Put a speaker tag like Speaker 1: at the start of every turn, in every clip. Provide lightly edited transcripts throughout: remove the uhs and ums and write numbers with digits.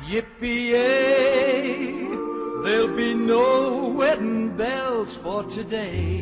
Speaker 1: Yippee-yay, there'll be no wedding bells for today.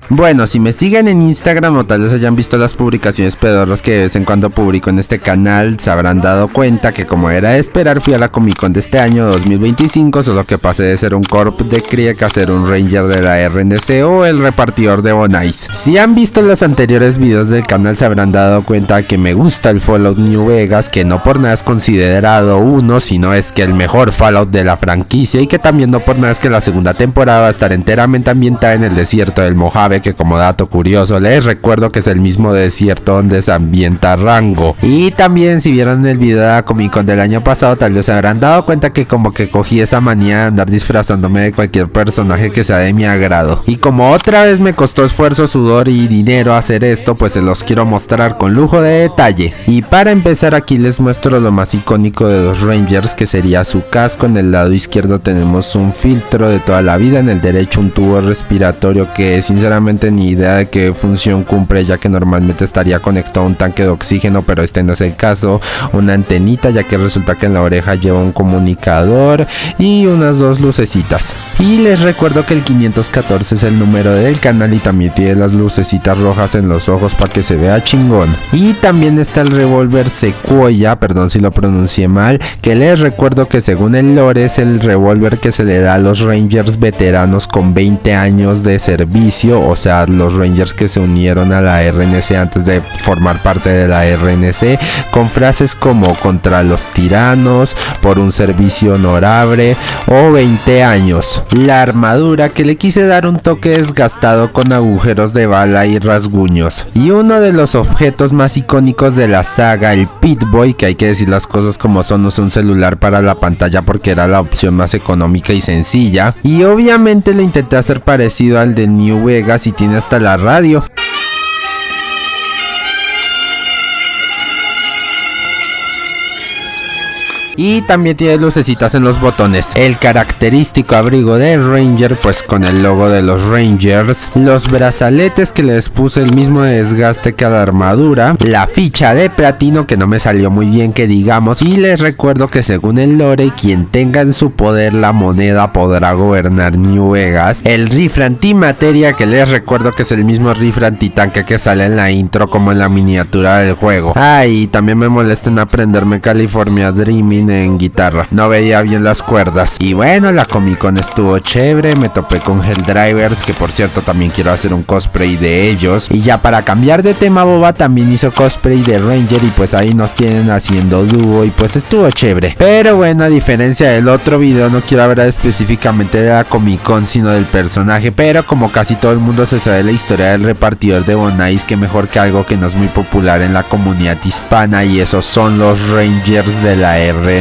Speaker 2: Bueno, si me siguen en Instagram o tal vez hayan visto las publicaciones pedorras que de vez en cuando publico en este canal, se habrán dado cuenta que, como era de esperar, fui a la Comic Con de este año 2025, solo que pasé de ser un Corp de Krieg a ser un Ranger de la RNC o el repartidor de Bonais. Si han visto los anteriores videos del canal, se habrán dado cuenta que me gusta el Fallout New Vegas, que no por nada es considerado uno, sino es que el mejor Fallout de la franquicia, y que también no por nada es que la segunda temporada va a estar enteramente ambientada en el desierto del Mojave, que como dato curioso les recuerdo que es el mismo desierto donde se ambienta Rango. Y también, si vieron el video de la Comic Con del año pasado, tal vez se habrán dado cuenta que como que cogí esa manía de andar disfrazándome de cualquier personaje que sea de mi agrado. Y como otra vez me costó esfuerzo, sudor y dinero hacer esto, pues se los quiero mostrar con lujo de detalle. Y para empezar, aquí les muestro lo más icónico de los Rangers, que sería su casco. En el lado izquierdo tenemos un filtro de toda la vida, en el derecho un tubo respiratorio que sinceramente ni idea de qué función cumple, ya que normalmente estaría conectado a un tanque de oxígeno, pero este no es el caso. Una antenita, ya que resulta que en la oreja lleva un comunicador, y unas dos lucecitas. Y les recuerdo que el 514 es el número del canal, y también tiene las lucecitas rojas en los ojos para que se vea chingón. Y también está el revólver Sequoia, perdón si lo pronuncié mal, que les recuerdo que según el lore es el revólver que se le da a los Rangers veteranos con 20 años de servicio, o sea, los Rangers que se unieron a la RNC antes de formar parte de la RNC, con frases como contra los tiranos, por un servicio honorable o 20 años. La armadura, que le quise dar un toque desgastado con agujeros de bala y rasguños. Y uno de los objetos más icónicos de la saga, el Pip-Boy, que hay que decir las cosas como son, usé un celular para la pantalla porque era la opción más económica y sencilla. Y obviamente lo intenté hacer parecido al de New Vegas, y tiene hasta la radio. Y también tiene lucecitas en los botones. El característico abrigo de Ranger, pues con el logo de los Rangers. Los brazaletes, que les puse el mismo desgaste que a la armadura. La ficha de platino, que no me salió muy bien que digamos. Y les recuerdo que según el lore, quien tenga en su poder la moneda podrá gobernar New Vegas. El rifle antimateria, que les recuerdo que es el mismo rifle antitanque que sale en la intro como en la miniatura del juego. Y también me molesta en aprenderme California Dreaming en guitarra, no veía bien las cuerdas. Y bueno, la Comic Con estuvo chévere, me topé con Helldrivers, que por cierto también quiero hacer un cosplay de ellos. Y ya para cambiar de tema, Boba también hizo cosplay de Ranger, y pues ahí nos tienen haciendo dúo, y pues estuvo chévere. Pero bueno, a diferencia del otro video, no quiero hablar específicamente de la Comic Con, sino del personaje. Pero como casi todo el mundo se sabe la historia del repartidor de Bonais, que mejor que algo que no es muy popular en la comunidad hispana, y esos son los Rangers de la RNC.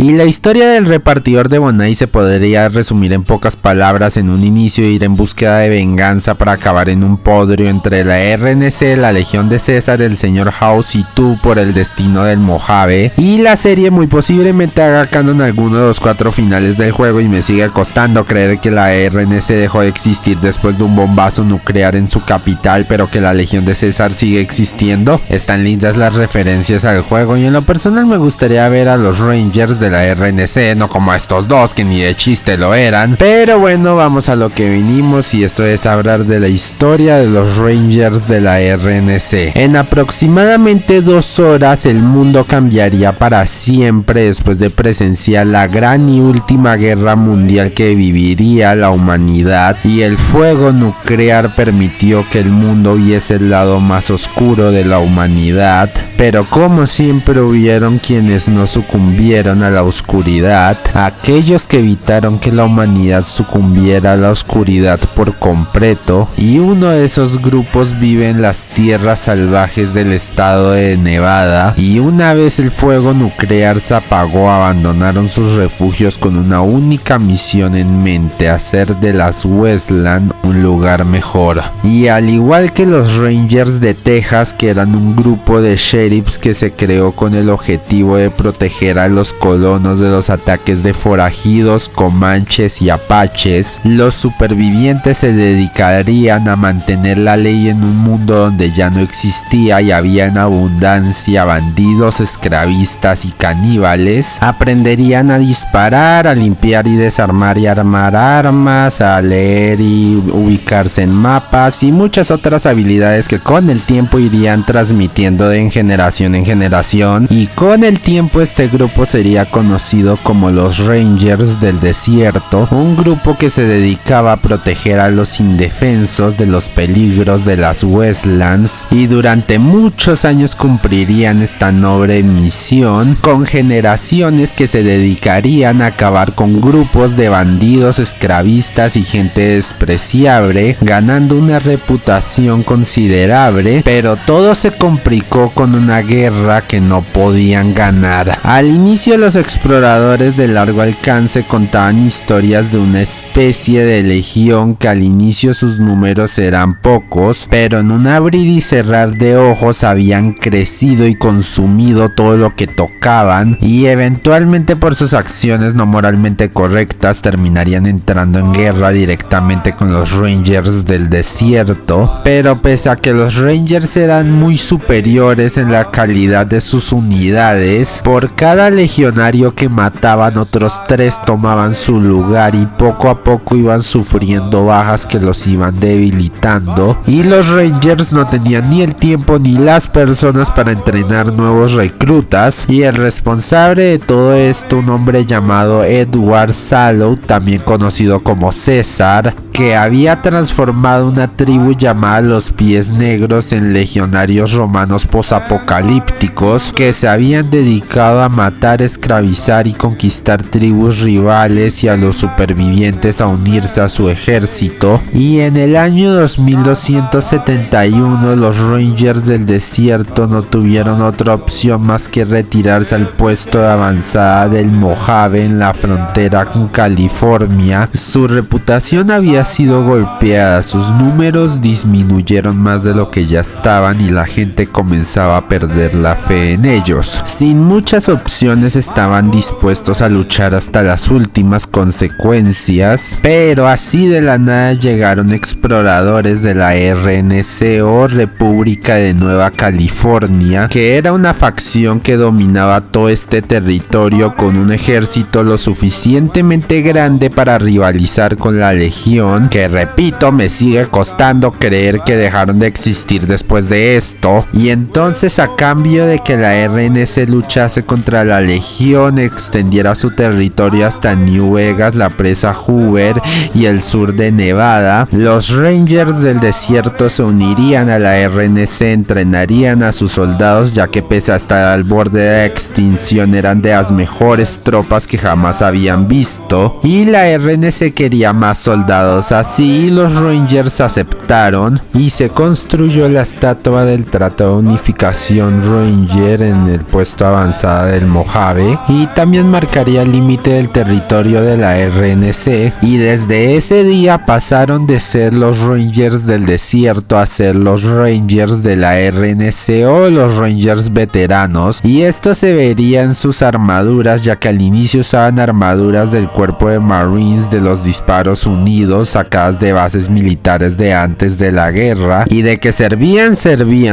Speaker 2: Y la historia del repartidor de Bonais se podría resumir en pocas palabras: en un inicio ir en búsqueda de venganza para acabar en un podrio entre la RNC, la Legión de César, el señor House y tú por el destino del Mojave. Y la serie muy posiblemente haga canon alguno de los 4 finales del juego, y me sigue costando creer que la RNC dejó de existir después de un bombazo nuclear en su capital, pero que la Legión de César sigue existiendo. Están lindas las referencias al juego, y en lo personal me gustaría ver a los Rangers de la RNC, no como a estos dos que ni de chiste lo eran. Pero bueno, vamos a lo que vinimos, y eso es hablar de la historia de los Rangers de la RNC. En aproximadamente 2 horas el mundo cambiaría para siempre después de presenciar la gran y última guerra mundial que viviría la humanidad, y el fuego nuclear permitió que el mundo viese el lado más oscuro de la humanidad. Pero como siempre hubieron quienes no sucumbieron a la oscuridad, aquellos que evitaron que la humanidad sucumbiera a la oscuridad por completo, y uno de esos grupos vive en las tierras salvajes del estado de Nevada. Y una vez el fuego nuclear se apagó, abandonaron sus refugios con una única misión en mente: hacer de las Westland un lugar mejor. Y al igual que los Rangers de Texas, que eran un grupo de sheriffs que se creó con el objetivo de proteger a los colonias colonos de los ataques de forajidos, comanches y apaches, los supervivientes se dedicarían a mantener la ley en un mundo donde ya no existía y había en abundancia bandidos, esclavistas y caníbales. Aprenderían a disparar, a limpiar y desarmar y armar armas, a leer y ubicarse en mapas y muchas otras habilidades que con el tiempo irían transmitiendo de generación en generación, y con el tiempo este grupo sería conocido como los Rangers del Desierto, un grupo que se dedicaba a proteger a los indefensos de los peligros de las Westlands, y durante muchos años cumplirían esta noble misión, con generaciones que se dedicarían a acabar con grupos de bandidos, esclavistas y gente despreciable, ganando una reputación considerable, pero todo se complicó con una guerra que no podían ganar. Al inicio, los exploradores de largo alcance contaban historias de una especie de legión que al inicio sus números eran pocos, pero en un abrir y cerrar de ojos habían crecido y consumido todo lo que tocaban, y eventualmente por sus acciones no moralmente correctas terminarían entrando en guerra directamente con los Rangers del Desierto. Pero pese a que los Rangers eran muy superiores en la calidad de sus unidades, por cada legionario que mataban otros 3 tomaban su lugar y poco a poco iban sufriendo bajas que los iban debilitando, y los Rangers no tenían ni el tiempo ni las personas para entrenar nuevos reclutas, y el responsable de todo esto, un hombre llamado Edward Sallow, también conocido como César, que había transformado una tribu llamada los Pies Negros en legionarios romanos posapocalípticos que se habían dedicado a matar, esclavizar y conquistar tribus rivales, y a los supervivientes a unirse a su ejército. Y en el año 2271 los Rangers del Desierto no tuvieron otra opción más que retirarse al puesto de avanzada del Mojave en la frontera con California. Su reputación había sido golpeada, sus números disminuyeron más de lo que ya estaban y la gente comenzaba a perder la fe en ellos. Sin muchas opciones estaban dispuestos a luchar hasta las últimas consecuencias, pero así de la nada llegaron exploradores de la RNC o República de Nueva California, que era una facción que dominaba todo este territorio con un ejército lo suficientemente grande para rivalizar con la Legión, que repito, me sigue costando creer que dejaron de existir después de esto. Y entonces, a cambio de que la RNC luchase contra la Legión, extendiera su territorio hasta New Vegas, la presa Hoover y el sur de Nevada, los Rangers del Desierto se unirían a la RNC, entrenarían a sus soldados, ya que pese a estar al borde de la extinción eran de las mejores tropas que jamás habían visto, y la RNC quería más soldados. Así los Rangers aceptaron y se construyó la estatua del Tratado de Unificación Ranger en el puesto avanzada del Mojave, y también marcaría el límite del territorio de la RNC, y desde ese día pasaron de ser los Rangers del Desierto a ser los Rangers de la RNC o los Rangers veteranos, y esto se vería en sus armaduras, ya que al inicio usaban armaduras del cuerpo de Marines de los Disparos Unidos sacadas de bases militares de antes de la guerra, y de que servían,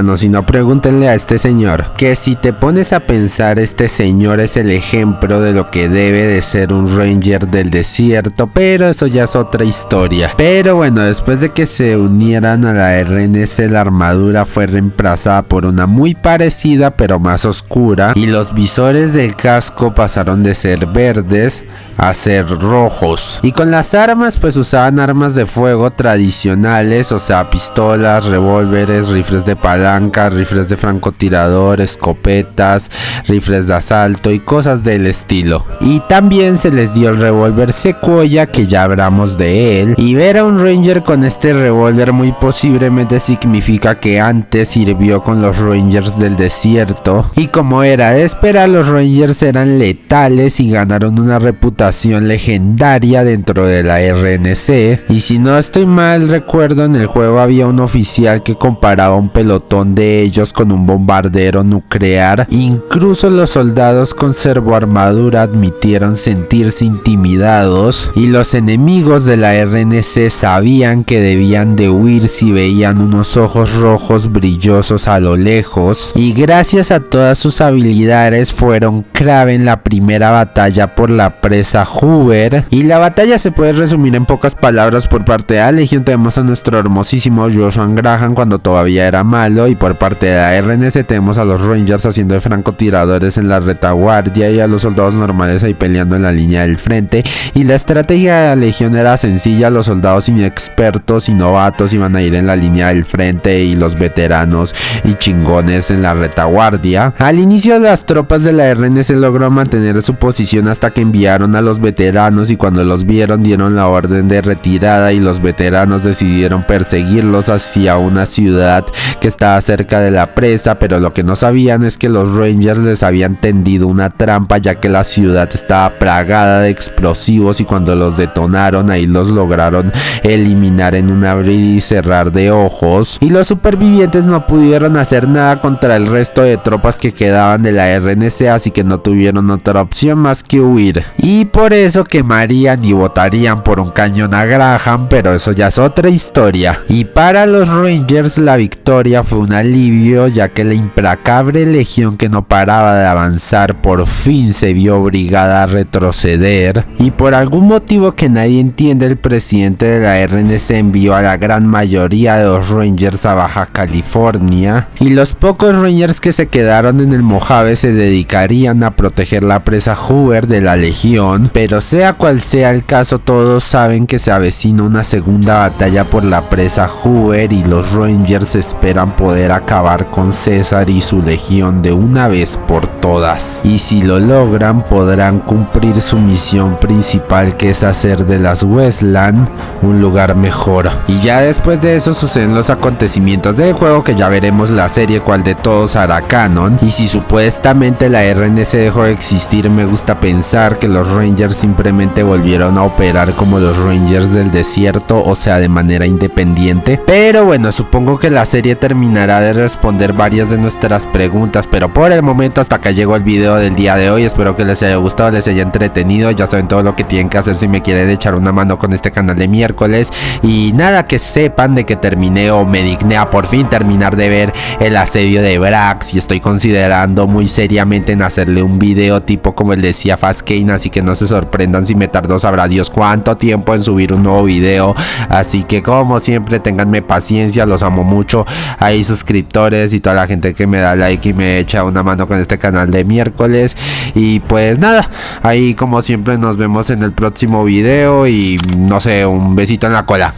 Speaker 2: o si no pregúntenle a este señor, que si te pones a pensar, este señor es el ejemplo de lo que debe de ser un Ranger del Desierto, pero eso ya es otra historia. Pero bueno, después de que se unieran a la RNC, la armadura fue reemplazada por una muy parecida pero más oscura, y los visores del casco pasaron de ser verdes a ser rojos, y con las armas pues usaban armas de fuego tradicionales, o sea, pistolas, revólveres, rifles de palanca, rifles de francotirador, escopetas, rifles de asalto y cosas del estilo. Y también se les dio el revólver Sequoia, que ya hablamos de él, y ver a un Ranger con este revólver muy posiblemente significa que antes sirvió con los Rangers del Desierto, y como era de esperar, los Rangers eran letales y ganaron una reputación legendaria dentro de la RNC, muerte. Y si no estoy mal recuerdo, en el juego había un oficial que comparaba un pelotón de ellos con un bombardero nuclear. Incluso los soldados con servoarmadura admitieron sentirse intimidados, y los enemigos de la RNC sabían que debían de huir si veían unos ojos rojos brillosos a lo lejos, y gracias a todas sus habilidades fueron clave en la primera batalla por la presa Hoover. Y la batalla se puede resumir en pocas palabras. Por parte de la Legión tenemos a nuestro hermosísimo Joshua Graham cuando todavía era malo, y por parte de la RNC tenemos a los Rangers haciendo de francotiradores en la retaguardia y a los soldados normales ahí peleando en la línea del frente. Y la estrategia de la Legión era sencilla: los soldados inexpertos y novatos iban a ir en la línea del frente y los veteranos y chingones en la retaguardia. Al inicio las tropas de la RNC logró mantener su posición hasta que enviaron a los veteranos, y cuando los vieron dieron la orden de retirada, y los veteranos decidieron perseguirlos hacia una ciudad que estaba cerca de la presa. Pero lo que no sabían es que los Rangers les habían tendido una trampa, ya que la ciudad estaba plagada de explosivos, y cuando los detonaron ahí los lograron eliminar en un abrir y cerrar de ojos, y los supervivientes no pudieron hacer nada contra el resto de tropas que quedaban de la RNC, así que no tuvieron otra opción más que huir, y por eso quemarían y botarían por un cañón a Graham, pero eso ya es otra historia. Y para los Rangers la victoria fue un alivio, ya que la implacable Legión, que no paraba de avanzar, por fin se vio obligada a retroceder, y por algún motivo que nadie entiende, el presidente de la RNC envió a la gran mayoría de los Rangers a Baja California, y los pocos Rangers que se quedaron en el Mojave se dedicarían a proteger la presa Hoover de la Legión. Pero sea cual sea el caso, todos saben que se avecina una segunda batalla por la presa Hoover, y los Rangers esperan poder acabar con César y su legión de una vez por todas, y si lo logran podrán cumplir su misión principal, que es hacer de las Westland un lugar mejor. Y ya después de eso suceden los acontecimientos del juego, que ya veremos la serie cuál de todos hará canon. Y si supuestamente la RNC dejó de existir, me gusta pensar que los Rangers simplemente volvieron a operar como los Rangers del desierto, o sea, de manera independiente. Pero bueno, supongo que la serie terminará de responder varias de nuestras preguntas, pero por el momento hasta acá llegó el video del día de hoy. Espero que les haya gustado, les haya entretenido. Ya saben todo lo que tienen que hacer si me quieren echar una mano con este canal de miércoles. Y nada, que sepan de que terminé, o me digné a por fin terminar de ver el asedio de Brax, y estoy considerando muy seriamente en hacerle un video tipo como el de Sia Fascane, así que no se sorprendan si me tardo sabrá Dios cuánto tiempo en subir un nuevo video. Así que como siempre, ténganme paciencia, los amo mucho. Ahí suscriptores y toda la gente que me da like y me echa una mano con este canal de miércoles. Y pues nada, ahí como siempre nos vemos en el próximo video, y no sé, un besito en la cola.